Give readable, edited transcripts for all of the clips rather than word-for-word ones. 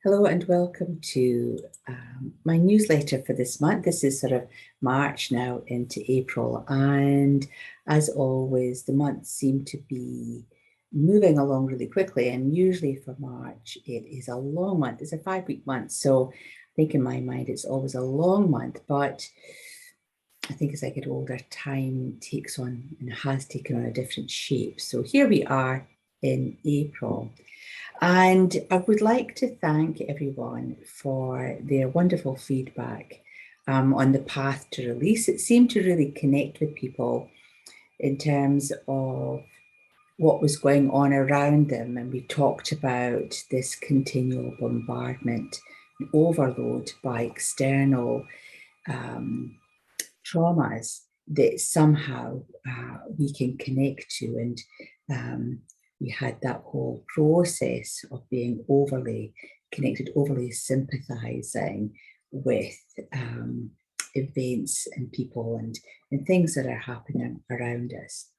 Hello and welcome to my newsletter for this month. This is sort of March now into April, and as always, the months seem to be moving along really quickly. And usually for March, it is a long month. It's a 5-week month, so I think in my mind it's always a long month. But I think as I get older, time takes on and has taken on a different shape. So here we are in April. And I would like to thank everyone for their wonderful feedback on the path to release. It seemed to really connect with people in terms of what was going on around them. And we talked about this continual bombardment and overload by external traumas that somehow we can connect to. And we had that whole process of being overly connected, overly sympathizing with events and people and things that are happening around us.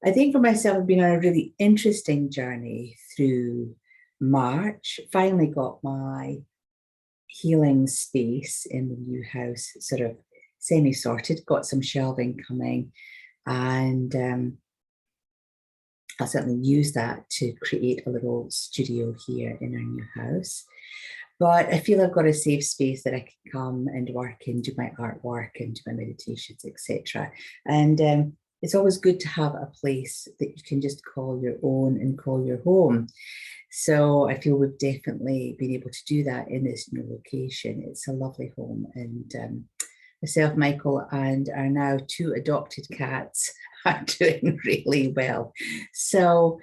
I think for myself, I've been on a really interesting journey through March. Finally got my healing space in the new house sort of semi-sorted, got some shelving coming, and I'll certainly use that to create a little studio here in our new house. But I feel I've got a safe space that I can come and work and do my artwork and do my meditations, etc. And it's always good to have a place that you can just call your own and call your home. So I feel we've definitely been able to do that in this new location. It's a lovely home, and myself, Michael, and our now 2 adopted cats are doing really well. So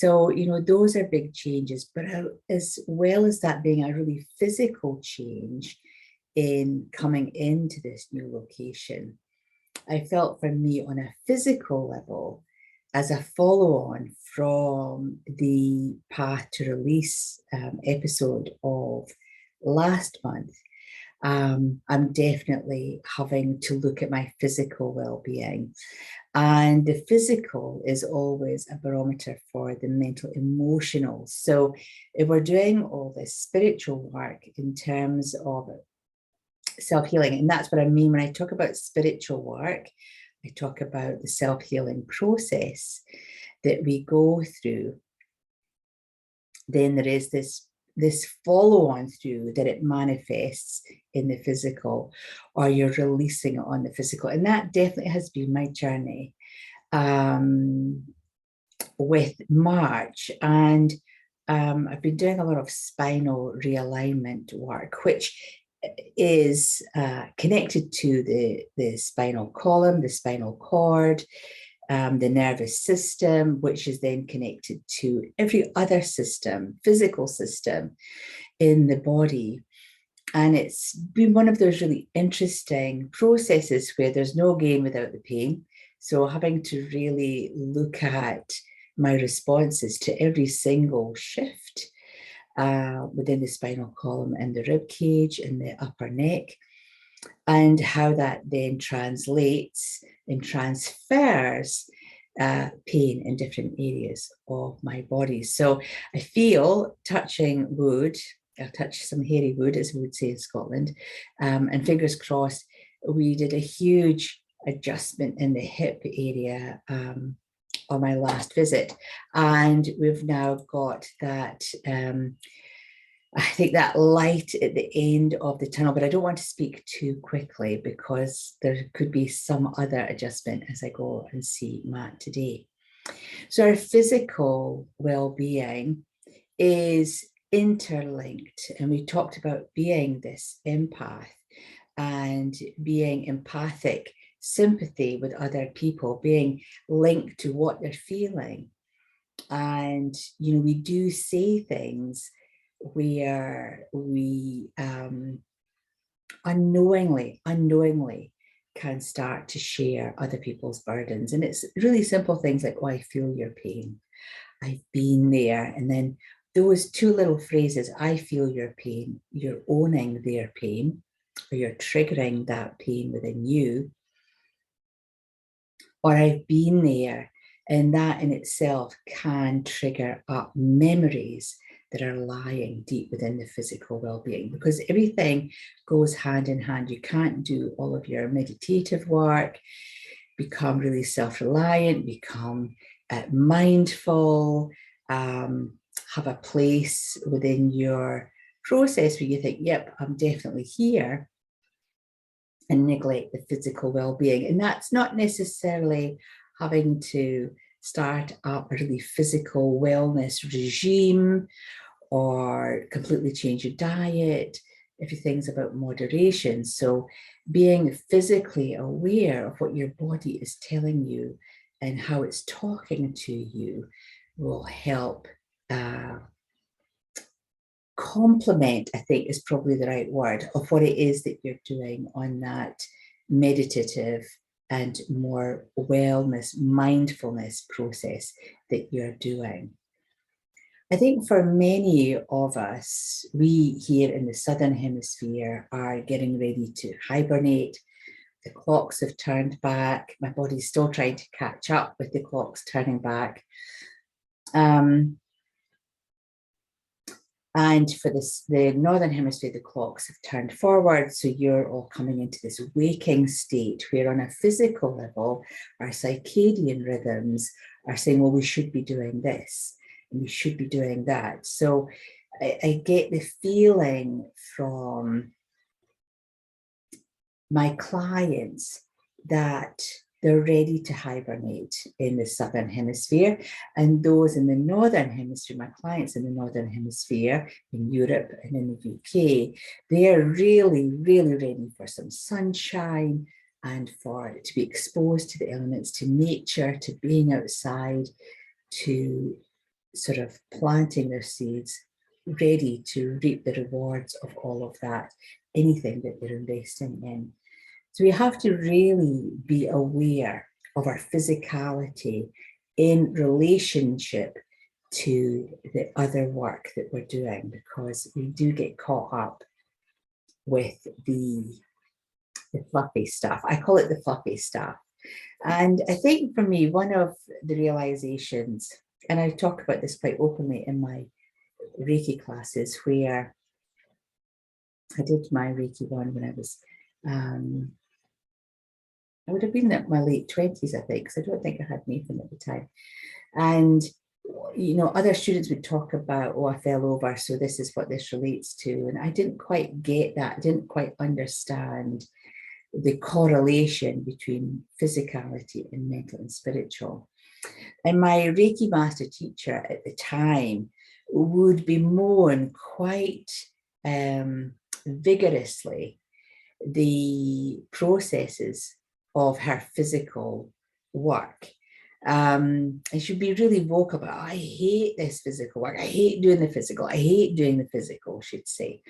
those are big changes, but as well as that being a really physical change in coming into this new location, I felt for me on a physical level, as a follow-on from the Path to Release episode of last month, I'm definitely having to look at my physical well-being. And the physical is always a barometer for the mental, emotional. So if we're doing all this spiritual work in terms of self-healing, and that's what I mean when I talk about spiritual work, I talk about the self-healing process that we go through, then there is this follow-on through that it manifests in the physical, or you're releasing it on the physical. And that definitely has been my journey with March. And I've been doing a lot of spinal realignment work, which is connected to the spinal column, the spinal cord, the nervous system, which is then connected to every other system, physical system in the body. And it's been one of those really interesting processes where there's no gain without the pain. So having to really look at my responses to every single shift within the spinal column and the rib cage and the upper neck, and how that then translates and transfers pain in different areas of my body. So I feel, touching wood, I'll touch some hairy wood, as we would say in Scotland, and fingers crossed, we did a huge adjustment in the hip area on my last visit. And we've now got that I think that light at the end of the tunnel, but I don't want to speak too quickly because there could be some other adjustment as I go and see Matt today. So our physical well-being is interlinked, and we talked about being this empath and being empathic, sympathy with other people, being linked to what they're feeling. And, we do say things where we unknowingly can start to share other people's burdens. And it's really simple things like, oh, I feel your pain. I've been there. And then those 2 little phrases, I feel your pain, you're owning their pain, or you're triggering that pain within you. Or I've been there, and that in itself can trigger up memories that are lying deep within the physical well-being, because everything goes hand in hand. You can't do all of your meditative work, become really self-reliant, become mindful, have a place within your process where you think, yep, I'm definitely here, and neglect the physical well-being. And that's not necessarily having to start up a really physical wellness regime or completely change your diet. Everything's about moderation. So being physically aware of what your body is telling you and how it's talking to you will help complement, I think is probably the right word, of what it is that you're doing on that meditative and more wellness, mindfulness process that you're doing. I think for many of us, we here in the Southern Hemisphere are getting ready to hibernate. The clocks have turned back. My body's still trying to catch up with the clocks turning back. And for the Northern Hemisphere, the clocks have turned forward. So you're all coming into this waking state where on a physical level, our circadian rhythms are saying, well, we should be doing this and we should be doing that. So I get the feeling from my clients that they're ready to hibernate in the Southern Hemisphere. And those in the Northern Hemisphere, my clients in the Northern Hemisphere, in Europe and in the UK, they're really, really ready for some sunshine and for to be exposed to the elements, to nature, to being outside, to sort of planting their seeds, ready to reap the rewards of all of that, anything that they're investing in. So we have to really be aware of our physicality in relationship to the other work that we're doing, because we do get caught up with the fluffy stuff. I call it the fluffy stuff. And I think for me, one of the realizations, and I talk about this quite openly in my Reiki classes, where I did my Reiki one when I was I would have been in my late 20s, I think, because I don't think I had Nathan at the time. And, you know, other students would talk about, oh, I fell over, so this is what this relates to. And I didn't quite get that. I didn't quite understand the correlation between physicality and mental and spiritual. And my Reiki master teacher at the time would bemoan quite vigorously the processes of her physical work. And she'd be really vocal about, I hate this physical work. I hate doing the physical. I hate doing the physical, she'd say.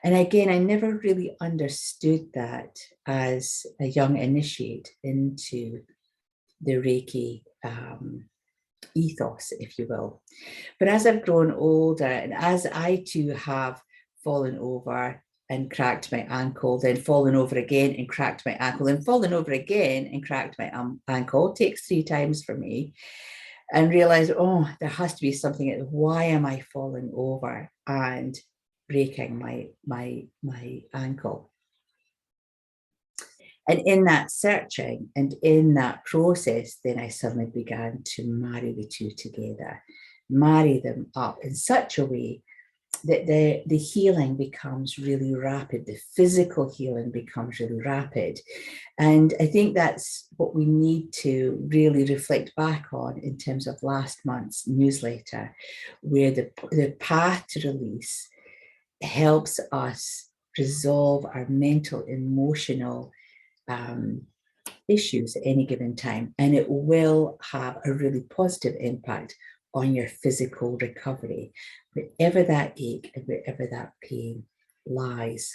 And again, I never really understood that as a young initiate into the Reiki ethos, if you will. But as I've grown older, and as I too have fallen over and cracked my ankle, then fallen over again and cracked my ankle, and fallen over again and cracked my ankle, it takes 3 times for me, and realized, oh, there has to be something. Why am I falling over and breaking my ankle? And in that searching and in that process, then I suddenly began to marry the two together, marry them up in such a way that the healing becomes really rapid, the physical healing becomes really rapid. And I think that's what we need to really reflect back on in terms of last month's newsletter, where the path to release helps us resolve our mental, emotional issues at any given time, and it will have a really positive impact on your physical recovery, wherever that ache and wherever that pain lies.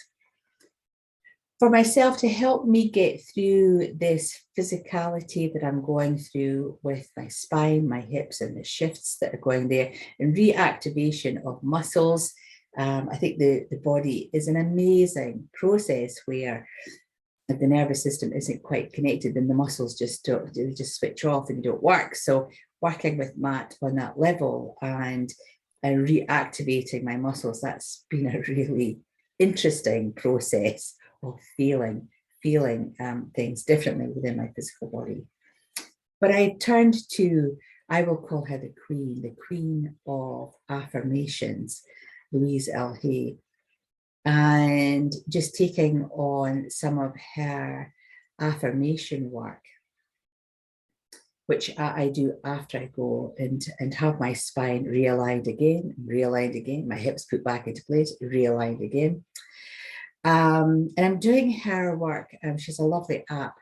For myself, to help me get through this physicality that I'm going through with my spine, my hips, and the shifts that are going there, and reactivation of muscles, I think the body is an amazing process where if the nervous system isn't quite connected, then the muscles just switch off and don't work. So working with Matt on that level and and reactivating my muscles. That's been a really interesting process of feeling things differently within my physical body. But I turned to, I will call her the queen of affirmations, Louise L. Hay, and just taking on some of her affirmation work, which I do after I go and have my spine realigned again, my hips put back into place, realigned again. And I'm doing her work. She's a lovely app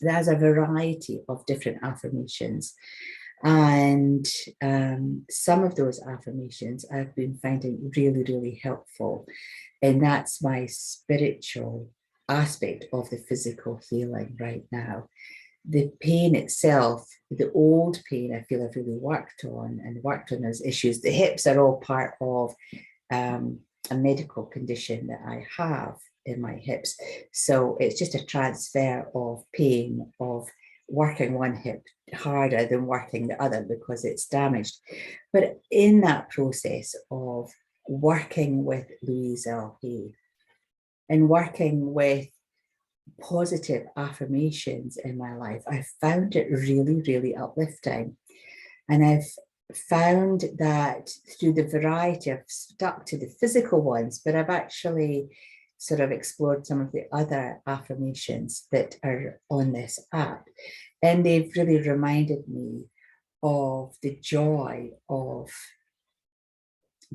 that has a variety of different affirmations. And some of those affirmations I've been finding really, really helpful. And that's my spiritual aspect of the physical healing right now. The pain itself, the old pain, I feel I've really worked on those issues. The hips are all part of a medical condition that I have in my hips. So it's just a transfer of pain, of working one hip harder than working the other because it's damaged. But in that process of working with Louise L. Hay and working with positive affirmations in my life, I found it really, really uplifting. And I've found that through the variety, I've stuck to the physical ones, but I've actually sort of explored some of the other affirmations that are on this app. And they've really reminded me of the joy of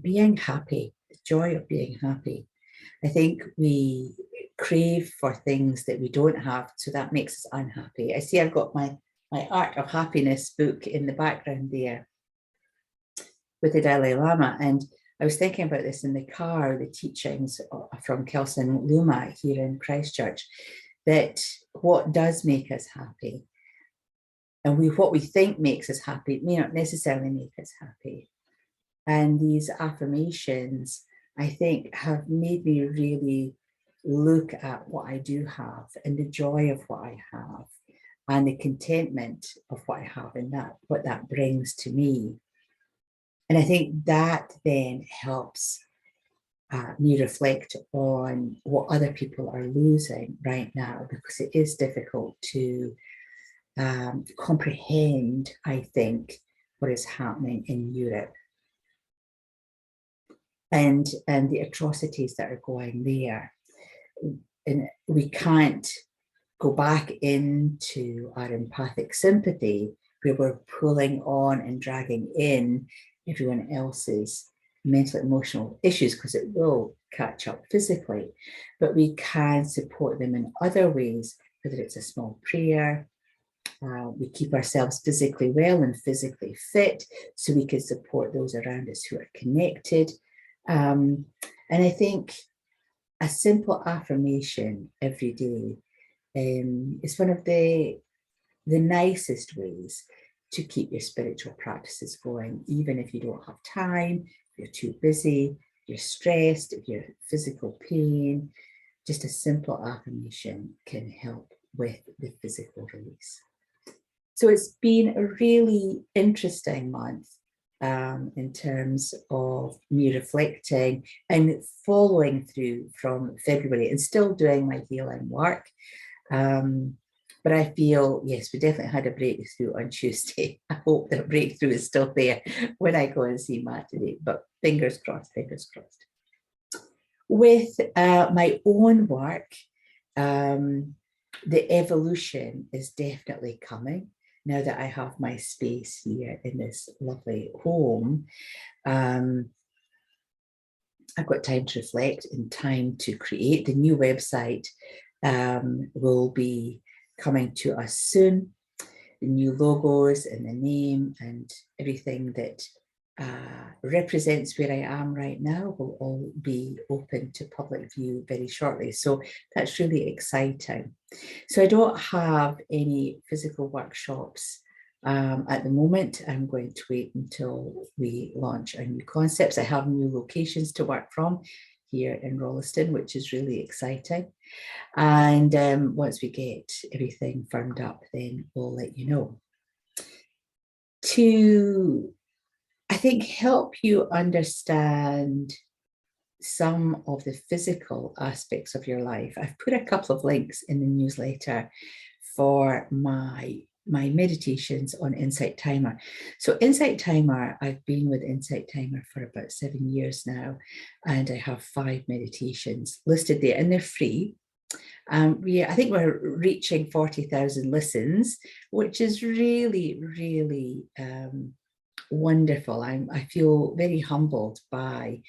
being happy, the joy of being happy. I think we crave for things that we don't have, so that makes us unhappy. I see I've got my Art of Happiness book in the background there with the Dalai Lama. And I was thinking about this in the car, the teachings from Kelson Luma here in Christchurch, that what does make us happy and what we think makes us happy, it may not necessarily make us happy. And these affirmations, I think, have made me really look at what I do have and the joy of what I have and the contentment of what I have and what that brings to me. And I think that then helps me reflect on what other people are losing right now, because it is difficult to comprehend, I think, what is happening in Europe and the atrocities that are going there. And we can't go back into our empathic sympathy where we're pulling on and dragging in everyone else's mental emotional issues, because it will catch up physically. But we can support them in other ways, whether it's a small prayer. We keep ourselves physically well and physically fit so we can support those around us who are connected. And I think a simple affirmation every day is one of the nicest ways to keep your spiritual practices going, even if you don't have time, if you're too busy, if you're stressed, if you're physical pain. Just a simple affirmation can help with the physical release. So it's been a really interesting month in terms of me reflecting and following through from February and still doing my healing work. But I feel, yes, we definitely had a breakthrough on Tuesday. I hope that breakthrough is still there when I go and see Matt today, but fingers crossed, fingers crossed. With my own work, the evolution is definitely coming now that I have my space here in this lovely home. I've got time to reflect and time to create. The new website will be coming to us soon. The new logos and the name and everything that represents where I am right now will all be open to public view very shortly. So that's really exciting. So I don't have any physical workshops at the moment. I'm going to wait until we launch our new concepts. I have new locations to work from here in Rolleston, which is really exciting. And once we get everything firmed up, then we'll let you know. I think help you understand some of the physical aspects of your life. I've put a couple of links in the newsletter for my meditations on Insight Timer. So Insight Timer, I've been with Insight Timer for about 7 years now, and I have 5 meditations listed there, and they're free. I think we're reaching 40,000 listens, which is really, really wonderful. I feel very humbled by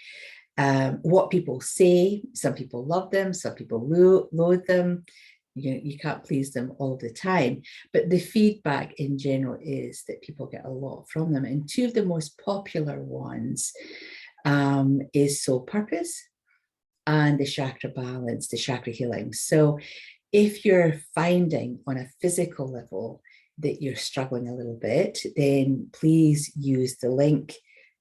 what people say. Some people love them, some people loathe them. You can't please them all the time, but the feedback in general is that people get a lot from them. And 2 of the most popular ones is Soul Purpose and the chakra balance, the chakra healing. So if you're finding on a physical level that you're struggling a little bit, then please use the link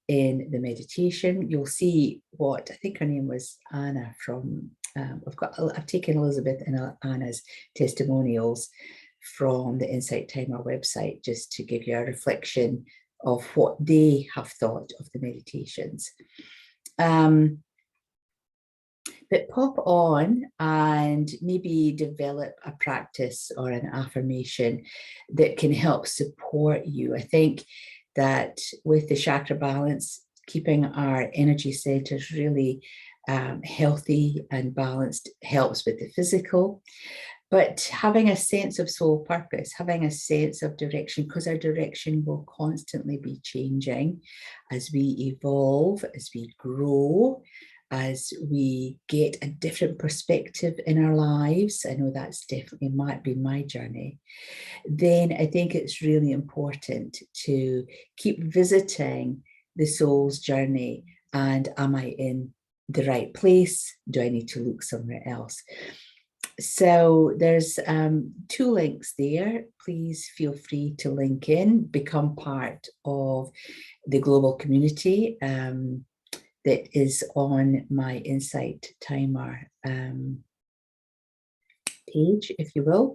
in the meditation. You'll see what, I think her name was Anna from, I've taken Elizabeth and Anna's testimonials from the Insight Timer website, just to give you a reflection of what they have thought of the meditations. But pop on and maybe develop a practice or an affirmation that can help support you. I think that with the chakra balance, keeping our energy centers really healthy and balanced helps with the physical. But having a sense of soul purpose, having a sense of direction, because our direction will constantly be changing as we evolve, as we grow, as we get a different perspective in our lives. I know that's definitely might be my journey. Then I think it's really important to keep visiting the soul's journey. And am I in the right place? Do I need to look somewhere else? So there's 2 links there. Please feel free to link in, become part of the global community that is on my Insight Timer page, if you will,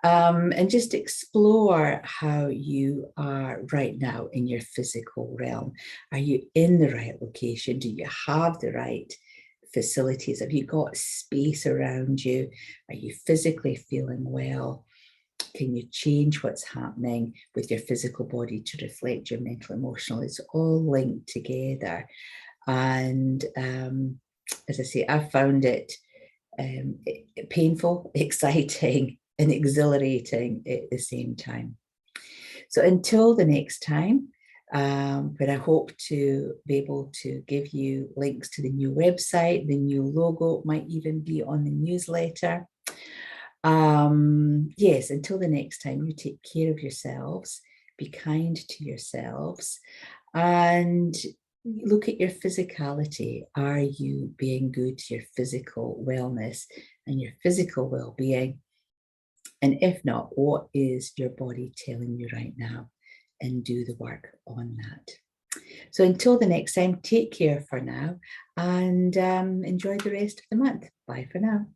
and just explore how you are right now in your physical realm. Are you in the right location? Do you have the right facilities? Have you got space around you? Are you physically feeling well? Can you change what's happening with your physical body to reflect your mental, emotional? It's all linked together. And as I say, I found it painful, exciting, and exhilarating at the same time. So until the next time, but I hope to be able to give you links to the new website. The new logo might even be on the newsletter. Yes, until the next time, you take care of yourselves, be kind to yourselves, and look at your physicality. Are you being good to your physical wellness and your physical well-being? And if not, what is your body telling you right now? And do the work on that. So until the next time, take care for now and enjoy the rest of the month. Bye for now.